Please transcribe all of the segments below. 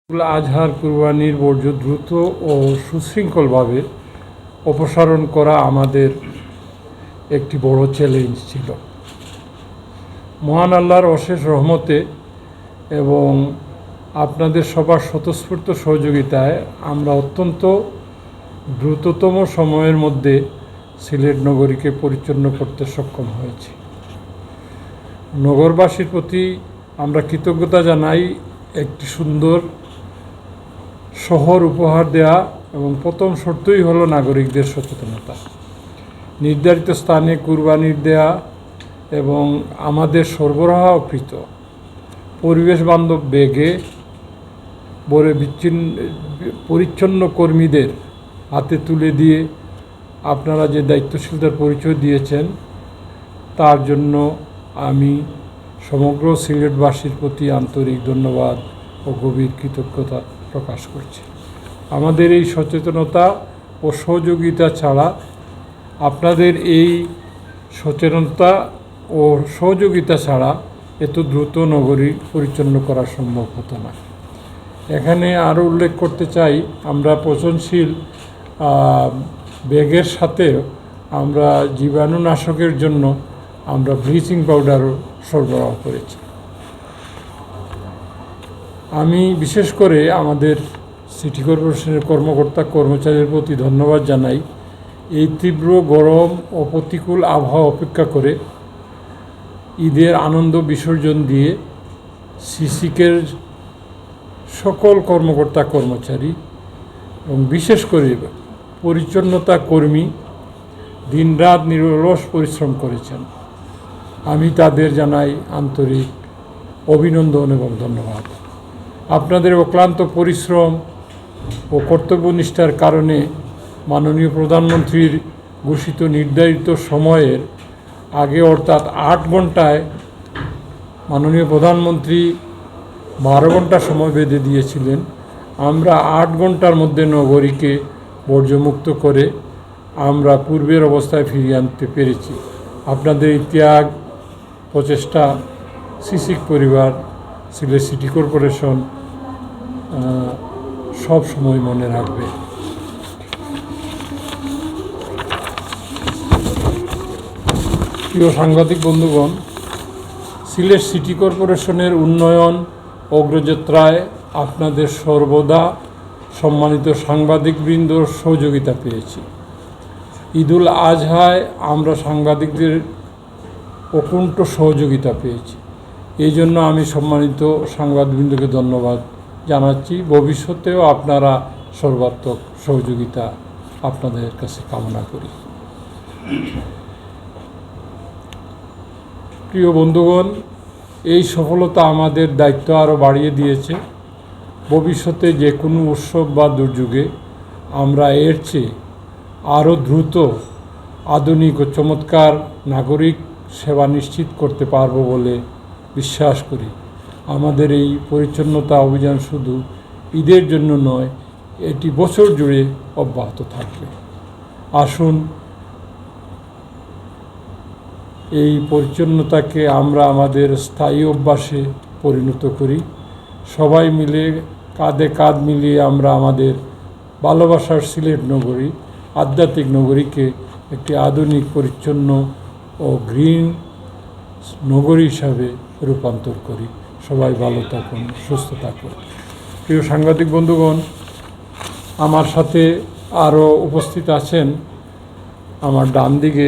ঈদুল আজহার কুরবানির বর্জ্য দ্রুত ও সুশৃঙ্খলভাবে অপসারণ করা আমাদের একটি বড় চ্যালেঞ্জ ছিল। মহান আল্লাহর অশেষ রহমতে এবং আপনাদের সবার স্বতঃস্ফূর্ত সহযোগিতায় আমরা অত্যন্ত দ্রুততম সময়ের মধ্যে সিলেট নগরীকে পরিচ্ছন্ন করতে সক্ষম হয়েছি। নগরবাসীর প্রতি আমরা কৃতজ্ঞতা জানাই একটি সুন্দর শহর উপহার দেয়া, এবং প্রথম শর্তই হলো নাগরিকদের সচেতনতা। নির্ধারিত স্থানে কুরবানির দেয়া এবং আমাদের সরবরাহকৃত পরিবেশ বান্ধব ব্যাগে ভরে পরিচ্ছন্ন কর্মীদের হাতে তুলে দিয়ে আপনারা যে দায়িত্বশীলতার পরিচয় দিয়েছেন, তার জন্য আমি সমগ্র সিলেটবাসীর প্রতি আন্তরিক ধন্যবাদ ও গভীর কৃতজ্ঞতা প্রকাশ করছি। আমাদের এই সচেতনতা ও সহযোগিতা ছাড়া, আপনাদের এই সচেতনতা ও সহযোগিতা ছাড়া এত দ্রুত নগরী পরিচ্ছন্ন করা সম্ভব হতো না। এখানে আরও উল্লেখ করতে চাই, আমরা পচনশীল ব্যাগের সাথে আমরা জীবাণুনাশকের জন্য আমরা ব্লিচিং পাউডারও সরবরাহ করেছি। আমি বিশেষ করে আমাদের সিটি কর্পোরেশনের কর্মকর্তা কর্মচারীর প্রতি ধন্যবাদ জানাই। এই তীব্র গরম ও প্রতিকূল আবহাওয়া অপেক্ষা করে ঈদের আনন্দ বিসর্জন দিয়ে সিসিকের সকল কর্মকর্তা কর্মচারী এবং বিশেষ করে পরিচ্ছন্নতা কর্মী দিনরাত নিরলস পরিশ্রম করেছেন। আমি তাদের জানাই আন্তরিক অভিনন্দন এবং ধন্যবাদ। আপনাদের অক্লান্ত পরিশ্রম ও কর্তব্যনিষ্ঠার কারণে মাননীয় প্রধানমন্ত্রীর ঘোষিত নির্ধারিত সময়ের আগে, অর্থাৎ 8 ঘন্টায়, মাননীয় প্রধানমন্ত্রী 12 ঘন্টা সময় বেঁধে দিয়েছিলেন। আমরা 8 ঘন্টার মধ্যে নগরীকে বর্জ্যমুক্ত করে আমরা পূর্বের অবস্থায় ফিরিয়ে আনতে পেরেছি। আপনাদের এই ত্যাগ, প্রচেষ্টা সিসিক পরিবার, সিলেট সিটি কর্পোরেশন সব সময় মনে রাখবে। প্রিয় সাংবাদিক বন্ধুগণ, সিলেট সিটি কর্পোরেশনের উন্নয়ন অগ্রযাত্রায় আপনাদের সর্বদা সম্মানিত সাংবাদিকবৃন্দর সহযোগিতা পেয়েছি। ঈদুল আজহায় আমরা সাংবাদিকদের অকুণ্ঠ সহযোগিতা পেয়েছি। এই জন্য আমি সম্মানিত সাংবাদিকবৃন্দকে ধন্যবাদ জানাচ্ছি। ভবিষ্যতেও আপনারা সর্বাত্মক সহযোগিতা আপনাদের কাছে কামনা করি। প্রিয় বন্ধুগণ, এই সফলতা আমাদের দায়িত্ব আরও বাড়িয়ে দিয়েছে। ভবিষ্যতে যে কোনো উৎসব বা দুর্যোগে আমরা এর চেয়ে আরও দ্রুত, আধুনিক ও চমৎকার নাগরিক সেবা নিশ্চিত করতে পারব বলে বিশ্বাস করি। আমাদের এই পরিচ্ছন্নতা অভিযান শুধু ঈদের জন্য নয়, এটি বছর জুড়ে অব্যাহত থাকবে। আসুন এই পরিচ্ছন্নতাকে আমরা আমাদের স্থায়ী অভ্যাসে পরিণত করি। সবাই মিলে কাঁধে কাঁধ মিলিয়ে আমরা আমাদের ভালোবাসার সিলেট নগরী, আধ্যাত্মিক নগরীকে একটি আধুনিক, পরিচ্ছন্ন ও গ্রিন নগরী হিসাবে রূপান্তর করি। সবাই ভালো থাকুন, সুস্থ থাকুন। প্রিয় সাংবাদিক বন্ধুগণ, আমার সাথে আরও উপস্থিত আছেন আমার ডান দিকে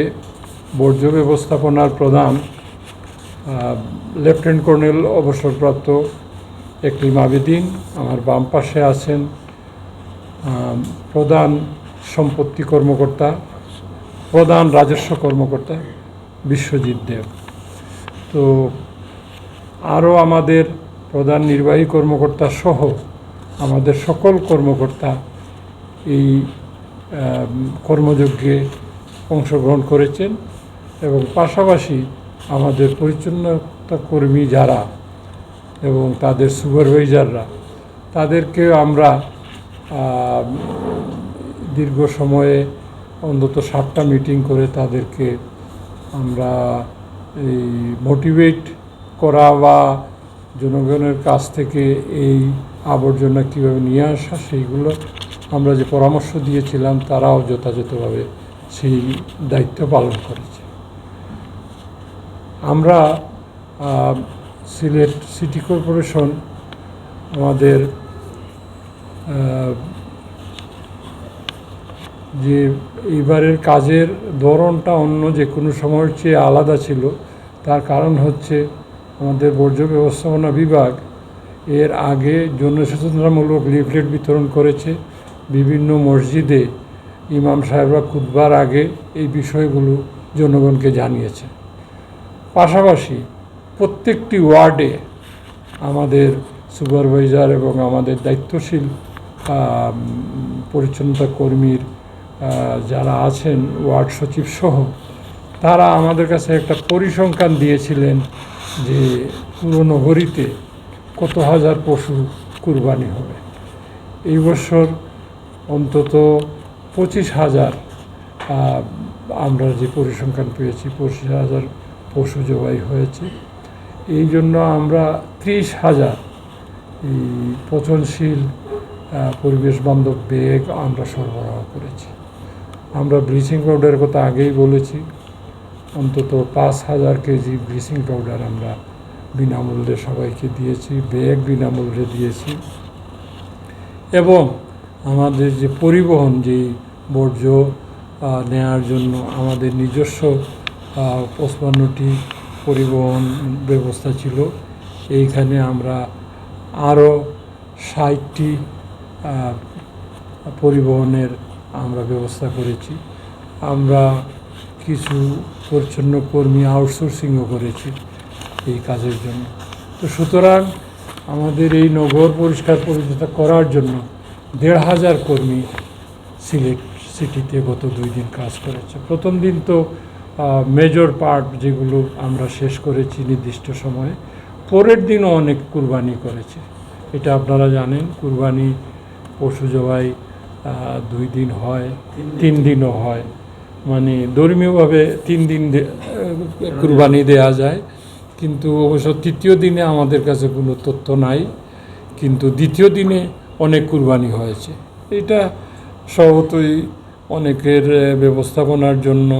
বর্জ্য ব্যবস্থাপনার প্রধান লেফটেন্যান্ট কর্নেল অবসরপ্রাপ্ত একলিম আবেদিন। আমার বাম পাশে আছেন প্রধান সম্পত্তি কর্মকর্তা, প্রধান রাজস্ব কর্মকর্তা বিশ্বজিৎ দেব। তো আরও আমাদের প্রধান নির্বাহী কর্মকর্তা সহ আমাদের সকল কর্মকর্তা এই কর্মযজ্ঞে অংশগ্রহণ করেছেন, এবং পাশাপাশি আমাদের পরিচ্ছন্নতা কর্মী যারা এবং তাদের সুপারভাইজাররা, তাদেরকেও আমরা দীর্ঘ সময়ে অন্তত 7টা মিটিং করে তাদেরকে আমরা এই মোটিভেট করা বা জনগণের কাছ থেকে এই আবর্জনা কীভাবে নিয়ে আসা, সেইগুলো আমরা যে পরামর্শ দিয়েছিলাম তারাও যথাযথভাবে সেই দায়িত্ব পালন করেছে। আমরা সিলেট সিটি কর্পোরেশন আমাদের যে এইবারের কাজের ধরনটা অন্য যে কোনো সময়ের চেয়ে আলাদা ছিল, তার কারণ হচ্ছে আমাদের বর্জ্য ব্যবস্থাপনা বিভাগ এর আগে জনসচেতনতামূলক লিফলেট বিতরণ করেছে। বিভিন্ন মসজিদে ইমাম সাহেবরা খুতবার আগে এই বিষয়গুলো জনগণকে জানিয়েছে। পাশাপাশি প্রত্যেকটি ওয়ার্ডে আমাদের সুপারভাইজার এবং আমাদের দায়িত্বশীল পরিচ্ছন্নতা কর্মীর যারা আছেন, ওয়ার্ড সচিব সহ, তারা আমাদের কাছে একটা পরিসংখ্যান দিয়েছিলেন যে পুরো নগরীতে কত হাজার পশু কুরবানি হবে। এই বছর অন্তত 25,000 আমরা যে পরিসংখ্যান পেয়েছি, 25,000 পশু জবাই হয়েছে। এই জন্য আমরা 30,000 এই পচনশীল পরিবেশ বান্ধব ব্যাগ আমরা সরবরাহ করেছি। আমরা ব্লিচিং পাউডারের কথা আগেই বলেছি, অন্তত 5,000 কেজি ব্লিচিং পাউডার আমরা বিনামূল্যে সবাইকে দিয়েছি, ব্যাগ বিনামূল্যে দিয়েছি। এবং আমাদের যে পরিবহন, যেই বর্জ্য নেওয়ার জন্য আমাদের নিজস্ব 55টি পরিবহন ব্যবস্থা ছিল, এইখানে আমরা আরও 60টি পরিবহনের আমরা ব্যবস্থা করেছি। আমরা কিছু পরিচ্ছন্ন কর্মী আউটসোর্সিংও করেছি এই কাজের জন্য। তো সুতরাং আমাদের এই নগর পরিষ্কার পরিচ্ছন্ন করার জন্য 1,500 কর্মী সিলেট সিটিতে গত 2 দিন কাজ করেছে। প্রথম দিন তো মেজর পার্ট যেগুলো আমরা শেষ করেছি নির্দিষ্ট সময়ে, পরের দিনও অনেক কুরবানি করেছে। এটা আপনারা জানেন, কুরবানি পশু জবাই 2 দিন হয়, 3 দিনও হয়, মানে ধর্মীয়ভাবে 3 দিন কুরবানি দেয়া যায়। কিন্তু অবশ্য তৃতীয় দিনে আমাদের কাছে কোনো তথ্য নাই, কিন্তু দ্বিতীয় দিনে অনেক কুরবানি হয়েছে। এটা স্বভাবতই অনেকের ব্যবস্থাপনার জন্য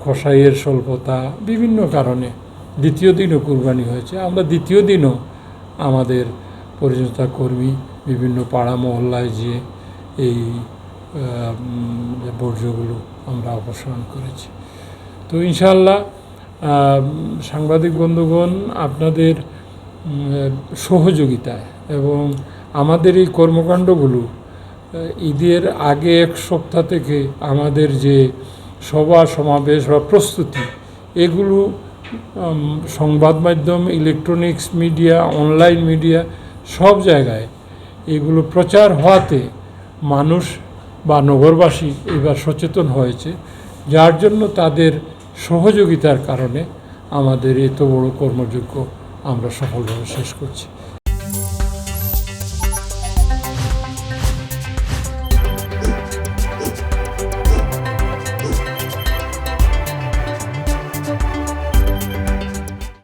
কসাইয়ের স্বল্পতা, বিভিন্ন কারণে দ্বিতীয় দিনও কুরবানি হয়েছে। আমরা দ্বিতীয় দিনও আমাদের পরিচ্ছন্নতা কর্মী বিভিন্ন পাড়া মহল্লায় যেয়ে এই বর্জ্যগুলো আমরা অপসারণ করেছি। তো ইনশাআল্লাহ সাংবাদিক বন্ধুগণ, আপনাদের সহযোগিতায় এবং আমাদের এই কর্মকাণ্ডগুলো ঈদের আগে 1 সপ্তাহ থেকে আমাদের যে সভা সমাবেশ বা প্রস্তুতি, এগুলো সংবাদ মাধ্যম, ইলেকট্রনিক্স মিডিয়া, অনলাইন মিডিয়া সব জায়গায় এগুলো প্রচার হওয়াতে মানুষ বা নগরবাসী এবার সচেতন হয়েছে, যার জন্য তাদের সহযোগিতার কারণে আমাদের এত বড় কর্মযজ্ঞ আমরা সফলভাবে শেষ করছি।